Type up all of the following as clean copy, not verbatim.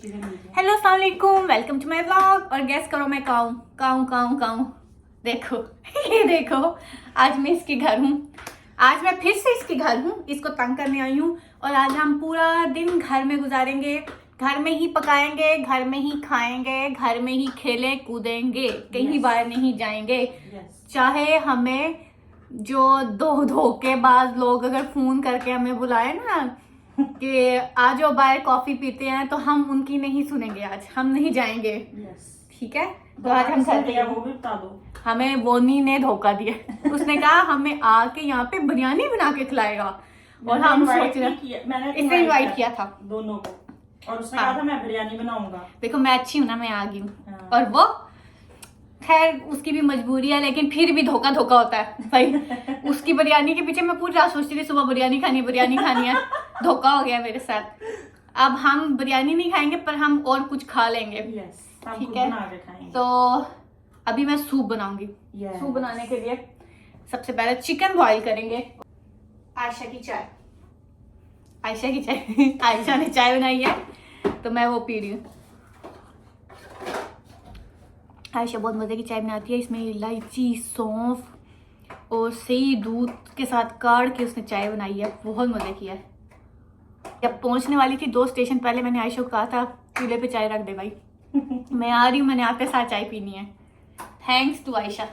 Hello अस्सलाम वालेकुम, welcome to my vlog. और गेस करो मैं काऊं। देखो ये देखो, आज मैं इसके घर हूँ। आज मैं फिर से इसके घर हूँ, इसको तंग करने आई हूँ। और आज हम पूरा दिन घर में गुजारेंगे, घर में ही पकाएंगे, घर में ही खाएंगे, घर में ही खेलें कूदेंगे, कहीं बाहर नहीं जाएंगे। चाहे हमें जो दो धोखेबाज लोग अगर फोन करके हमें बुलाए ना कि आज जो बाहर कॉफी पीते हैं, तो हम उनकी नहीं सुनेंगे। आज हम नहीं जाएंगे। ठीक है, तो आज हम घर पे, वो भी बता दो। हमें वोनी ने धोखा दिया। उसने कहा हमें आके यहाँ पे बिरयानी बना के खिलाएगा। और हम सोच रहे, मैंने इसने इनवाइट किया था दोनों को, और उसने कहा था मैं बिरयानी बनाऊंगा। देखो मैं अच्छी हूँ ना, मैं आ गई हूँ। हाँ। और वो खैर उसकी भी मजबूरी है, लेकिन फिर भी धोखा होता है भाई। उसकी बिरयानी के पीछे मैं पूरी रात सोचती थी सुबह बिरयानी खानी है। धोखा हो गया मेरे साथ। अब हम बिरयानी नहीं खाएंगे, पर हम और कुछ खा लेंगे। ठीक है, तो अभी मैं सूप बनाऊंगी। सूप बनाने के लिए सबसे पहले चिकन बॉईल करेंगे। आयशा की चाय आयशा ने चाय बनाई है, तो मैं वो पी रही हूँ। आयशा बहुत मजे की चाय बनाती है। इसमें इलायची, सौंफ और सही दूध के साथ काढ़ के उसने चाय बनाई है, बहुत मजे की है। जब पहुंचने वाली थी 2 स्टेशन पहले, मैंने आयशा को कहा था चूल्हे पे चाय रख दे भाई। मैं आ रही हूँ, मैंने आपके साथ चाय पीनी है। थैंक्स टू आयशा,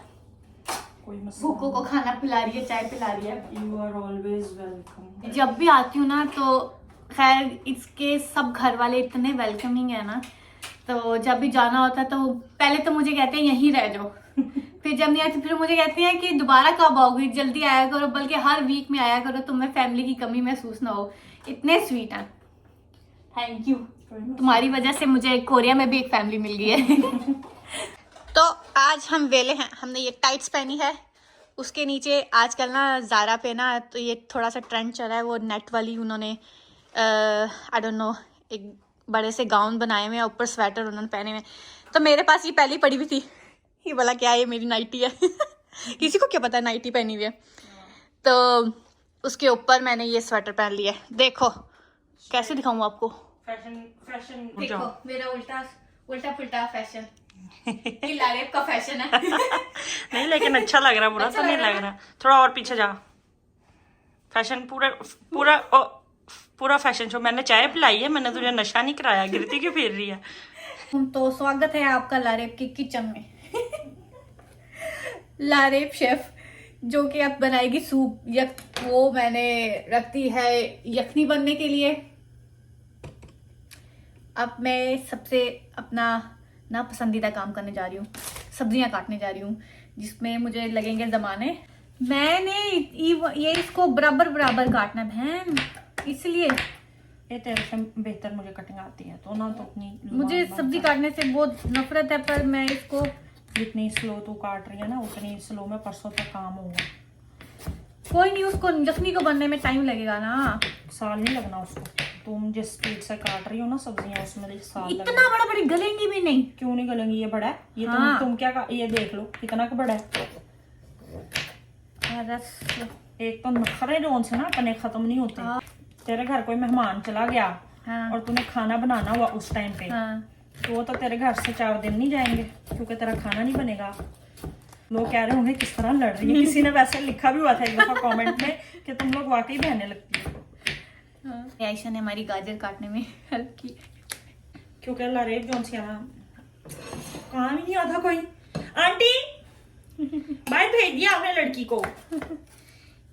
भूखों को खाना पिला रही है, चाय पिला रही है। You are always welcome. जब भी आती हूँ ना, तो खैर इसके सब घर वाले इतने वेलकमिंग है ना, तो जब भी जाना होता है तो पहले तो मुझे कहते हैं यहीं रह जाओ। फिर जब नहीं आती, फिर मुझे कहती हैं कि दोबारा कब आओगी, जल्दी आया करो, बल्कि हर वीक में आया करो, तुम्हें फैमिली की कमी महसूस ना हो। इतने स्वीट हैं, थैंक यू। तुम्हारी वजह से मुझे कोरिया में भी एक फैमिली मिल गई है। तो आज हम वेले हैं, हमने ये टाइट्स पहनी है। उसके नीचे आजकल ना ज़ारा पे ना, तो ये थोड़ा सा ट्रेंड चल रहा है, वो नेट वाली उन्होंने आई डोंट नो एक बड़े से गाउन बनाए हुए हैं, ऊपर स्वेटर उन्होंने पहने हुए। तो मेरे पास ये पहले पड़ी हुई थी, ये बोला क्या ये मेरी नाइटी है। किसी को क्या पता नाइटी पहनी हुई है। तो उसके ऊपर मैंने ये स्वेटर पहन लिया है। देखो कैसे दिखाऊं आपको, फैशन देखो मेरा उल्टा पुल्टा फैशन। ये लारेब का फैशन है। नहीं, लेकिन अच्छा लग रहा, बुरा तो नहीं लग रहा। थोड़ा और पीछे जा। फैशन पूरा फैशन शो। मैंने चाय पिलाई है, मैंने तुझे नशा नहीं कराया। गिरती क्यों फिर रही है? तो स्वागत है आपका लारेब के किचन में। लारेब शेफ जो कि अब बनाएगी सूप। वो मैंने रख दी है यखनी बनने के लिए। अब मैं सबसे अपना ना पसंदीदा काम करने जा रही हूँ, सब्जियां काटने जा रही हूँ, जिसमें मुझे लगेंगे जमाने। मैंने ये इसको बराबर काटना बहन, इसलिए ये तेरे से बेहतर मुझे कटिंग आती है, तो ना तो अपनी मुझे सब्जी काटने से बहुत नफरत है, पर मैं इसको जितनी स्लो तू काट रही है ना, उतनी स्लो में परसों तक काम होगा। कोई नहीं, उसको यखनी को बनने में टाइम लगेगा ना, साल नहीं लगना उसको। तुम जिस स्पीड से काट रही हो ना सब्जियां, उसमें साल लगेगा। इतना बड़ी गलेंगी भी नहीं। क्यों नहीं गलेंगी? ये बड़ा है ये। हाँ। तुम क्या ये देख लो कितना का बड़ा है। एक तो नखरे जो से ना अपने खत्म नहीं होते। हाँ। तेरे घर कोई मेहमान चला गया। हाँ। और तूने खाना बनाना हुआ उस टाइम पे। हाँ। तो वो तो तेरे घर से 4 दिन नहीं जाएंगे, क्योंकि तेरा खाना नहीं बनेगा। लोग कह रहे होंगे किस तरह लड़ रही है। किसी ने वैसे लिखा भी हुआ था एक दफा कमेंट में कि तुम लोग वाकई बहने लगती है। हाँ। आयशा ने हमारी गाजर काटने में हेल्प की, क्योंकि लारेब जोन सी काम ही नहीं आता कोई। आंटी बाहर भेज दिया आपने लड़की को।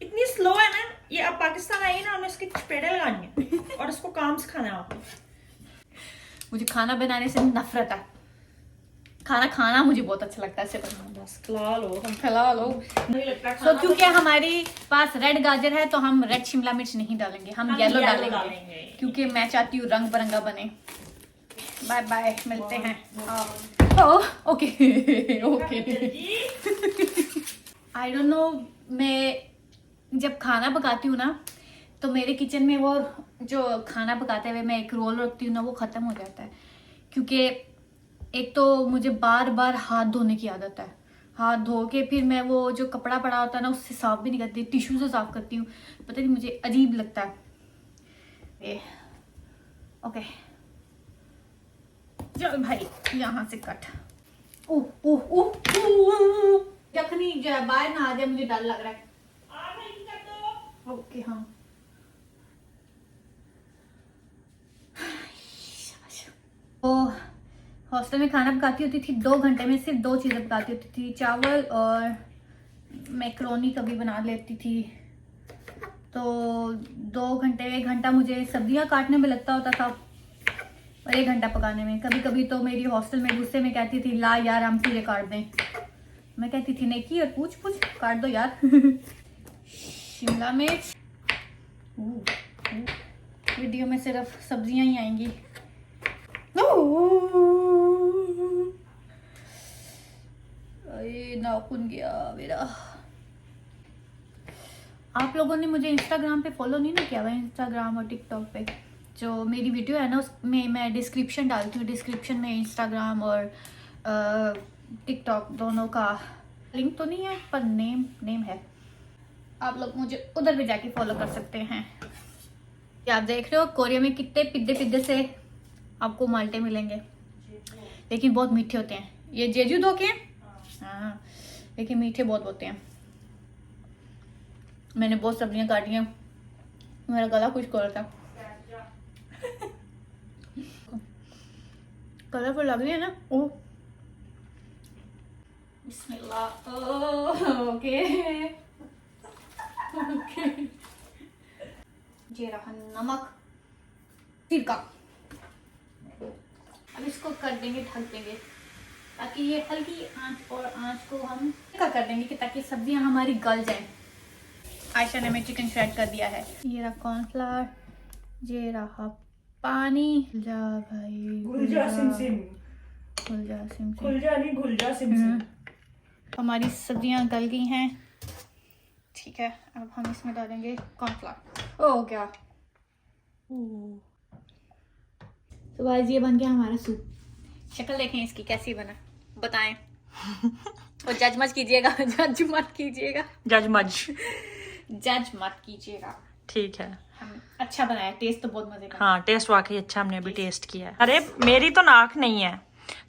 इतनी स्लो है ना ये। अब पाकिस्तान आई ना, हमें इसकी चपेड़े लगानी है और इसको काम सिखाना है आपको। मुझे खाना बनाने से नफरत है। खाना खाना मुझे बहुत अच्छा लगता है। बस खिला लो, हम खिला लो। तो क्योंकि हमारे पास रेड गाजर है, तो हम रेड शिमला मिर्च नहीं डालेंगे, हम येलो डालेंगे, क्योंकि मैं चाहती हूँ रंग बिरंगा बने। बाय बाय, मिलते हैं। ओके। आई डोंट नो, मैं जब खाना पकाती हूँ ना, तो मेरे किचन में वो जो खाना पकाते हुए मैं एक रोल रखती हूँ ना, वो खत्म हो जाता है। क्योंकि एक तो मुझे बार बार हाथ धोने की आदत है। हाथ धो के फिर मैं वो जो कपड़ा पड़ा होता है ना, उससे साफ भी नहीं करती, टिश्यू से साफ करती हूँ। पता नहीं मुझे अजीब लगता है। ओके, चल भाई यहाँ से कट। जखनी बाहर ना आ जाए, मुझे डर लग रहा है। ओके हाँ। तो हॉस्टल में खाना पकाती होती थी 2 घंटे में, सिर्फ 2 चीज़ें पकाती होती थी, चावल और मैक्रोनी कभी बना लेती थी। तो 2 घंटे 1 घंटा मुझे सब्जियां काटने में लगता होता था और 1 घंटा पकाने में। कभी कभी तो मेरी हॉस्टल में गुस्से में कहती थी ला यार हम तुझे काट दें। मैं कहती थी नहीं की और पूछ काट दो यार। शिमला मिर्च, वीडियो में सिर्फ सब्जियां ही आएंगी। नाखून गया मेरा। आप लोगों ने मुझे इंस्टाग्राम पे फॉलो नहीं ना किया हुआ, इंस्टाग्राम और टिकटॉक पे जो मेरी वीडियो है ना उसमें मैं डिस्क्रिप्शन डालती हूँ। डिस्क्रिप्शन में इंस्टाग्राम और टिकटॉक दोनों का लिंक तो नहीं है पर नेम है। आप लोग मुझे उधर भी जाके फॉलो कर सकते हैं। आप देख रहे हो कोरिया में कितने पिद्दे से आपको माल्टे मिलेंगे, लेकिन बहुत मीठे होते हैं। ये जेजू-दो के हाँ, लेकिन मीठे बहुत होते हैं। मैंने बहुत सब्जियां काटी हैं, मेरा गला कुछ कर रहा था। कलरफुल लग रही है ना। ओह बिस्मिल्लाह। ओके ये रहा नमक, सिरका। अब इसको कर देंगे, ढक देंगे ताकि ये हल्की आंच को हम कर देंगे कि ताकि सब्जियां हमारी गल जाएं। आयशा ने मैं चिकन श्रेड कर दिया है। ये रहा कॉर्नफ्लावर, ये रहा पानी। जा भाई घुल जा सिम हमारी सब्जियां गल गई हैं। ठीक है, अब हम इसमें डालेंगे कॉर्नफ्लावर। ओ क्या तो गाइस ये बन गया हमारा सूप। शक्ल देखें इसकी कैसी बना, बताएं। और जज मत कीजिएगा, जज मत कीजिएगा। ठीक है, हम अच्छा बनाया, टेस्ट तो बहुत मजे का। हाँ टेस्ट वाकई अच्छा, हमने अभी टेस्ट किया है। अरे मेरी तो नाक नहीं है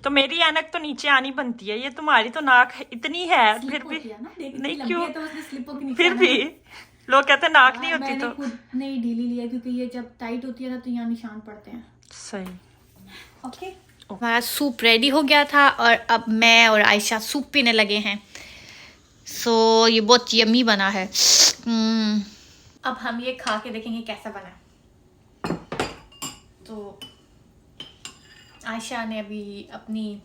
तो मेरी ऐनक तो नीचे आनी बनती है, ये तुम्हारी तो नाक इतनी है फिर भी नहीं क्यों, तो फिर भी लोग कहते हैं नाक नहीं होती। तो खुद नहीं ढीली लिया क्योंकि ये जब टाइट होती है ना तो यहाँ निशान पड़ते हैं। सही। ओके हमारा सूप रेडी हो गया था और अब मैं और आयशा सूप पीने लगे हैं। सो ये बहुत यम्मी बना है। अब हम ये खा के देखेंगे कैसा बना। तो आयशा ने अभी अपनी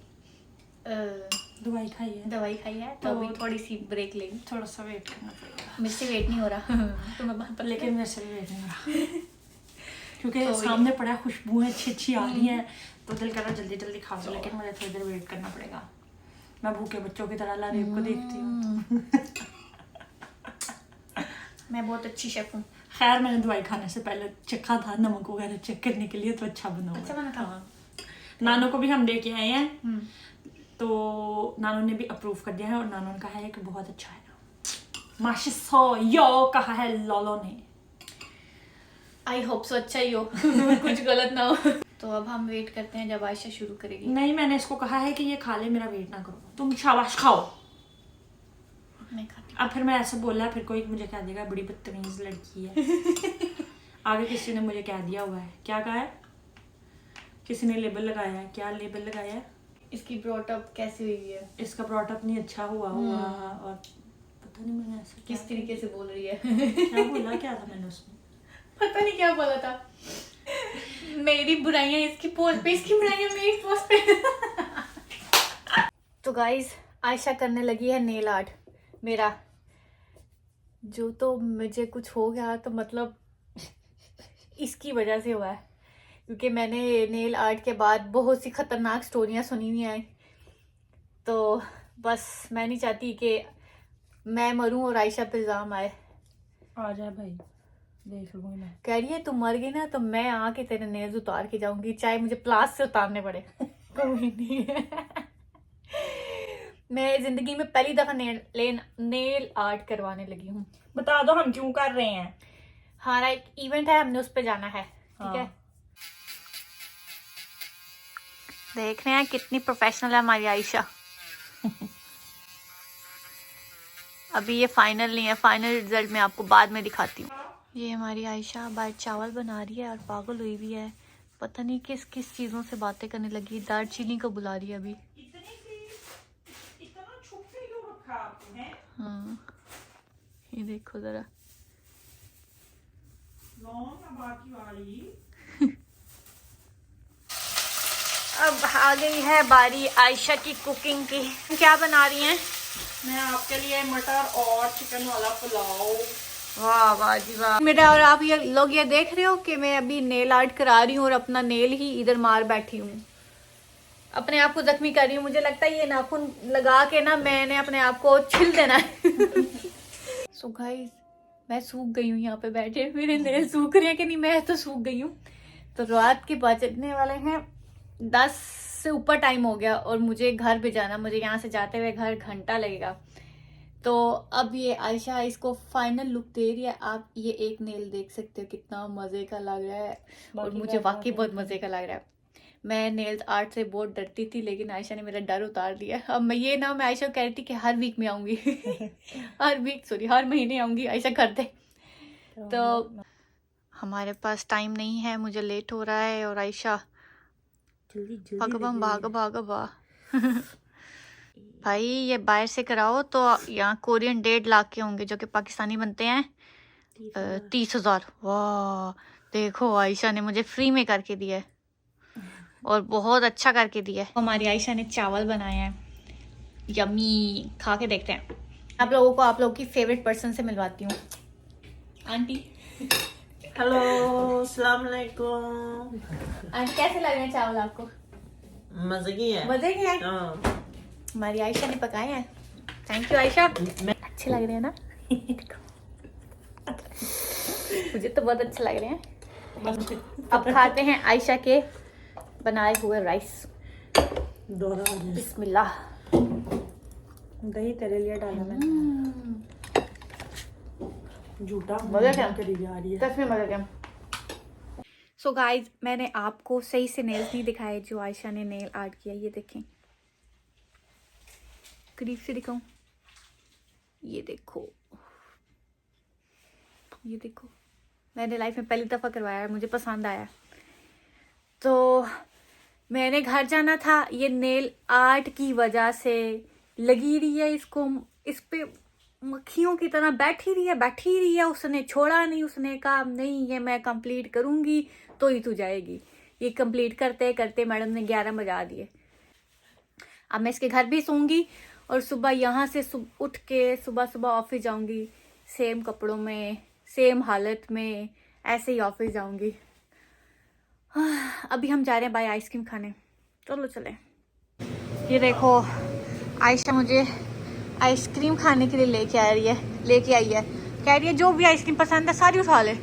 दवाई खाई है तो अभी थोड़ी सी ब्रेक लेगी। थोड़ा सा वेट करना पड़ेगा। मेरे से वेट नहीं हो रहा तो मैं वहाँ पर, लेकिन मेरे से भी वेट नहीं हो रहा क्योंकि तो सामने पड़ा खुशबू है अच्छी आ रही है तो दिल कर रहा जल्दी जल्दी खा लो, लेकिन मुझे थोड़ी देर वेट करना पड़ेगा। मैं भूखे बच्चों की तरह लारेब को देखती हूँ। मैं बहुत अच्छी शेफ हूँ। खैर मैंने दवाई खाने से पहले चखा था नमक वगैरह चेक करने के लिए, तो अच्छा बना हुआ। अच्छा बना था। हाँ। नानू को भी हम लेके आए हैं तो नानू ने भी अप्रूव कर दिया है और नानू ने कहा है कि बहुत अच्छा है। माशाल्लाह कहा है लोलो ने। आई होप सो अच्छा ही हो। कुछ गलत ना हो। तो अब हम वेट करते हैं जब आयशा शुरू करेगी। नहीं मैंने इसको कहा है कि ये खा ले, मेरा वेट ना करो, तुम शाबाश खाओ। नहीं खाती। अब फिर मैं ऐसा बोला फिर कोई मुझे कह देगा बड़ी बदतमीज लड़की है। आगे किसी ने मुझे कह दिया हुआ है, क्या कहा है, किसी ने लेबल लगाया है। क्या लेबल लगाया है? इसकी ब्रॉटअप कैसी हुई है, इसका ब्रॉटअप नहीं अच्छा हुआ और पता नहीं मैंने ऐसा किस तरीके से बोल रही है। क्या बोला, क्या था मैंने उसमें पता नहीं क्या बोला था। मेरी बुराइयां इसकी पोस्ट पे, इसकी बुराइयां मेरी पोस्ट पे। तो गाइस आयशा करने लगी है नेल आर्ट। मेरा जो तो मुझे कुछ हो गया तो मतलब इसकी वजह से हुआ है, क्योंकि मैंने नेल आर्ट के बाद बहुत सी खतरनाक स्टोरियां सुनी हुई हैं। तो बस मैं नहीं चाहती कि मैं मरूं और आयशा पे इल्जाम आए। आ जाए भाई, देख लूंगी मैं। कह रही है तुम मर गई ना तो मैं आके तेरे नेल्स उतार के जाऊंगी, चाहे मुझे प्लास से उतारने पड़े। कोई नहीं। मैं जिंदगी में पहली दफा नेल आर्ट करवाने लगी हूँ। बता दो हम क्यों कर रहे हैं। हमारा एक इवेंट है, हमने उस पे जाना है। ठीक है। देख रहे हैं कितनी प्रोफेशनल है हमारी आयशा। अभी ये फाइनल नहीं है, फाइनल रिजल्ट मैं आपको बाद में दिखाती हूँ। ये हमारी आयशा बाहर चावल बना रही है और पागल हुई भी है, पता नहीं किस किस चीज़ों से बातें करने लगी। दालचीनी को बुला रही है अभी। हाँ ये देखो जरा। अब आ गई है बारी आयशा की कुकिंग की। क्या बना रही हैं? मैं आपके लिए मटर और चिकन वाला पुलाव। वाह वाह जी वाह। मेरा और आप ये लोग ये देख रहे हो कि मैं अभी नेल आर्ट करा रही हूँ और अपना नेल ही इधर मार बैठी हूँ, अपने आप को जख्मी कर रही हूँ। मुझे लगता है ये नाखून लगा के ना मैंने अपने आप को छिल देना है। सो गाइस मैं सूख गई हूँ यहाँ पे बैठे, मेरे नेल सूख रहे हैं कि नहीं, मैं तो सूख गई हूँ। तो रात के बजने वाले हैं 10 से ऊपर टाइम हो गया और मुझे घर पे जाना, मुझे यहाँ से जाते हुए घर घंटा लगेगा। तो अब ये आयशा इसको फाइनल लुक दे रही है। आप ये एक नेल देख सकते हो कितना मजे का लग रहा है और मुझे वाकई बहुत मजे का लग रहा है। मैं नेल आर्ट से बहुत डरती थी लेकिन आयशा ने मेरा डर उतार दिया। अब मैं आयशा कह रही थी कि हर वीक में आऊंगी। हर महीने आऊंगी, आयशा कर दे। तो हमारे पास टाइम नहीं है, मुझे लेट हो रहा है और आयशा भाग भाई ये बाहर से कराओ तो यहाँ कोरियन 1.5 लाख के होंगे जो कि पाकिस्तानी बनते हैं 30,000। वाह देखो आयशा ने मुझे फ्री में करके दिया है और बहुत अच्छा करके दिया है। हमारी आयशा ने चावल बनाए हैं, यम्मी। खा के देखते हैं। आप लोगों की फेवरेट पर्सन से मिलवाती हूँ। आंटी हेलो, अस्सलाम वालेकुम। आंटी कैसे लग रहे हैं चावल आपको? मजे की है। मजे के हैं। हाँ। हमारी आयशा ने पकाए हैं। Thank you Ayesha. अच्छे लग रहे हैं ना? मुझे तो बहुत अच्छे लग रहे हैं। अब खाते हैं आयशा के बनाए हुए राइस। बिस्मिल्लाह। दही तेरे लिए डाला मैंने। झूठा करी जा रही है। सो गाइज मैंने आपको सही से नेल्स नहीं दिखाए जो आयशा ने नेल आर्ट किया। ये देखें, करीब से दिखाऊं। ये देखो, ये देखो, मैंने लाइफ में पहली दफ़ा करवाया, मुझे पसंद आया। तो मैंने घर जाना था, ये नेल आर्ट की वजह से लगी रही है इसको, इस पे मक्खियों की तरह बैठी रही है। उसने छोड़ा नहीं, उसने कहा नहीं ये मैं कंप्लीट करूंगी तो ही तू जाएगी। ये कंप्लीट करते करते मैडम ने 11 बजा दिए। अब मैं इसके घर भी सोऊंगी और सुबह यहाँ से उठ के सुबह ऑफिस जाऊंगी, सेम कपड़ों में, सेम हालत में, ऐसे ही ऑफिस जाऊंगी। अभी हम जा रहे हैं बाय आइसक्रीम खाने। चलो चले। ये देखो आयशा मुझे आइसक्रीम खाने के लिए लेके आई है। कह रही है जो भी आइसक्रीम पसंद है सारी उठा ले।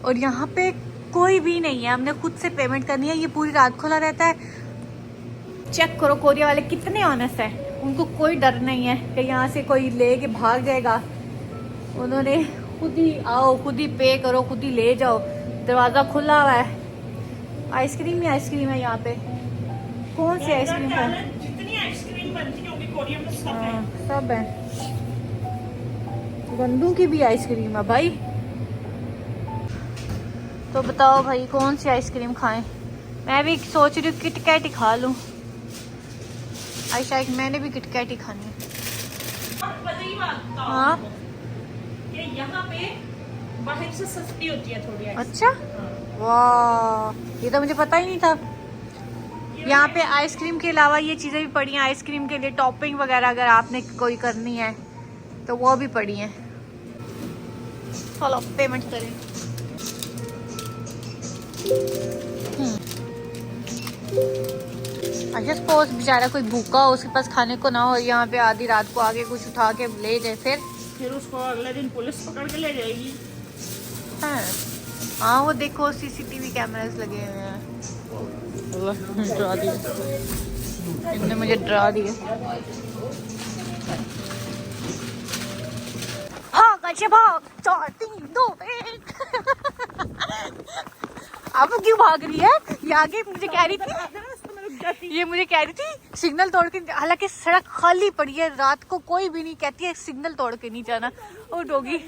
और यहाँ पे कोई भी नहीं है, हमने खुद से पेमेंट करनी है। ये पूरी रात खुला रहता है। चेक करो कोरिया वाले कितने ऑनेस्ट हैं, उनको कोई डर नहीं है कि यहाँ से कोई ले के भाग जाएगा। उन्होंने खुद ही आओ, खुद ही पे करो, खुद ही ले जाओ। दरवाज़ा खुला हुआ है। आइसक्रीम ही आइसक्रीम है यहाँ पे। कौन सी आइसक्रीम है? जितनी आइसक्रीम बनती होगी कोरिया में सब है। सब है। गंदू की भी आइसक्रीम है भाई। तो बताओ भाई कौन सी आइसक्रीम खाएं? मैं भी सोच रही हूँ किटकैट ही खा लूँ। आयशा मैंने भी किटकैट ही खानी है। हाँ ये यहाँ पे बाहर से सस्ती होती है थोड़ी। अच्छा, वाह ये तो मुझे पता ही नहीं था। यहाँ पे आइसक्रीम के अलावा ये चीज़ें भी पड़ी हैं। आइसक्रीम के लिए टॉपिंग वगैरह अगर आपने कोई करनी है तो वो भी पड़ी हैं। चलो पेमेंट करें। अच्छा सपोज बेचारा कोई भूखा हो, उसके पास खाने को ना हो, यहाँ पे आधी रात को आके कुछ उठा के ले जाए, फिर उसको अगले दिन पुलिस पकड़ के ले जाएगी। हाँ वो देखो सीसीटीवी कैमरास लगे हुए हैं। डरा दिया इन्होंने, मुझे डरा दिया। भाग 4 3 2 1। अब क्यों भाग रही है? ये आगे मुझे कह रही थी, ये मुझे कह रही थी सिग्नल तोड़ के, हालांकि सड़क खाली पड़ी है, रात को कोई भी नहीं, कहती है सिग्नल तोड़ के नहीं जाना। ओ डॉगी,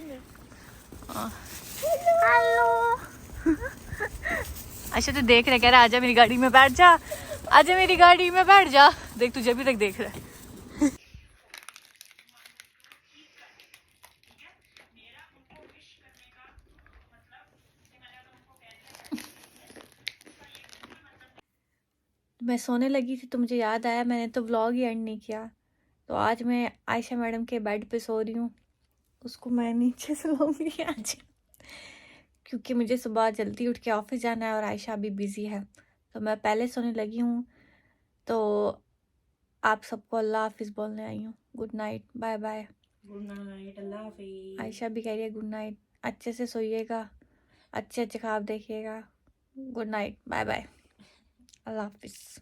हेलो। अच्छा तो देख रहा, कह रहा आजा मेरी गाड़ी में बैठ जा, आजा मेरी गाड़ी में बैठ जा। देख तुझे अभी तक देख रहा है। मैं सोने लगी थी तो मुझे याद आया मैंने तो व्लॉग ही एंड नहीं किया। तो आज मैं आयशा मैडम के बेड पे सो रही हूँ, उसको मैं नीचे सोऊंगी आज, क्योंकि मुझे सुबह जल्दी उठ के ऑफिस जाना है और आयशा अभी बिजी है, तो मैं पहले सोने लगी हूँ। तो आप सबको अल्लाह हाफिज़ बोलने आई हूँ। Good night, bye bye. Good night, अल्लाह हाफिज। आयशा भी कह रही है गुड नाइट, अच्छे से सोइएगा, अच्छे अच्छे ख्वाब देखिएगा। गुड नाइट, बाय बाय, अल्लाह हाफिज़।